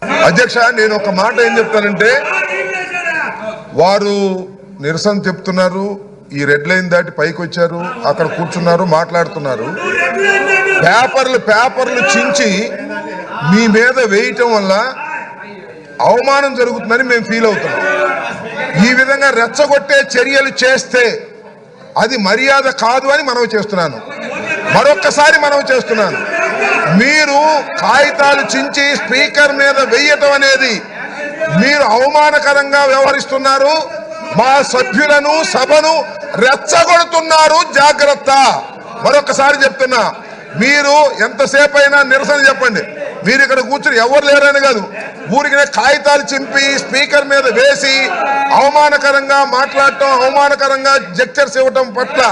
అధ్యక్ష, నేను ఒక మాట ఏం చెప్తానంటే, వారు నిరసన చెప్తున్నారు, ఈ రెడ్ లైన్ దాటి పైకి వచ్చారు, అక్కడ కూర్చున్నారు, మాట్లాడుతున్నారు. పేపర్లు చించి మీ మీద వేయటం వల్ల అవమానం జరుగుతుందని మేము ఫీల్ అవుతున్నాం. ఈ విధంగా రెచ్చగొట్టే చర్యలు చేస్తే అది మర్యాద కాదు అని మనవి చేస్తున్నాను. మరొక్కసారి మనవి చేస్తున్నాను, మీరు కాగితాలు చించి స్పీకర్ మీద వేయటం అనేది మీరు అవమానకరంగా వ్యవహరిస్తున్నారు. మా సభ్యులను, సభను రెచ్చగొడుతున్నారు. జాగ్రత్త. మరొకసారి చెప్తున్నా, మీరు ఎంతసేపు అయినా నిరసన చెప్పండి. మీరు ఇక్కడ కూర్చుని ఎవరు లేరని కాదు, ఊరికి కాగితాలు చింపి స్పీకర్ మీద వేసి అవమానకరంగా మాట్లాడటం, అవమానకరంగా జెక్చర్స్ ఇవ్వటం పట్ల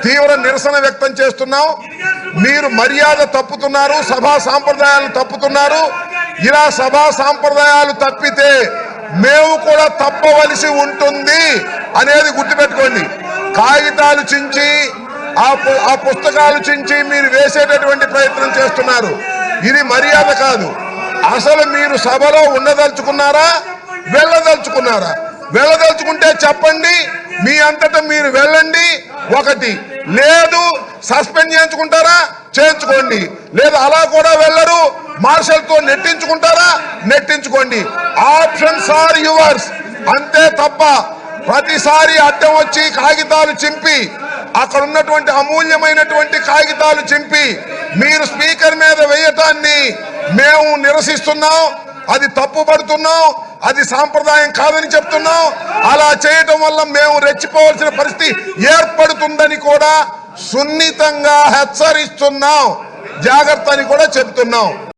తీవ్ర నిరసన వ్యక్తం చేస్తున్నాం. మీరు మర్యాద తప్పుతున్నారు, సభా సాంప్రదాయాలు తప్పుతున్నారు. ఇలా సభా సాంప్రదాయాలు తప్పితే మేము కూడా తప్పవలసి ఉంటుంది అనేది గుర్తుపెట్టుకోండి. కాగితాలు చించి ఆ పుస్తకాలు చించి మీరు వేసేటటువంటి ప్రయత్నం చేస్తున్నారు. ఇది మర్యాద కాదు. అసలు మీరు సభలో ఉండదలుచుకున్నారా, వెళ్ళదలుచుకున్నారా? వెళ్ళదలుచుకుంటే చెప్పండి, మీ అంతటా మీరు వెళ్ళండి. ఒకటి లేదు, సస్పెండ్ చేయించుకుంటారా చేయించుకోండి, లేదు అలా కూడా వెళ్ళరు, మార్షల్ తో నెట్టించుకుంటారా నెట్టించుకోండి. Options are yours. అంతే తప్ప ప్రతిసారి అడ్డం వచ్చి కాగితాలు చింపి, అక్కడ ఉన్నటువంటి అమూల్యమైనటువంటి కాగితాలు చింపి మీరు స్పీకర్ మీద వేయటాన్ని మేము నిరసిస్తున్నాం. అది తప్పుపడుతున్నాం, అది సాంప్రదాయం కాదని చెప్తున్నాం. అలా చేయటం వల్ల మేము రెచ్చిపోవాల్సిన పరిస్థితి ఏర్పడుతుందని కూడా సున్నితంగా హెచ్చరిస్తున్నాం. జాగ్రత్త అని కూడా చెప్తున్నాం.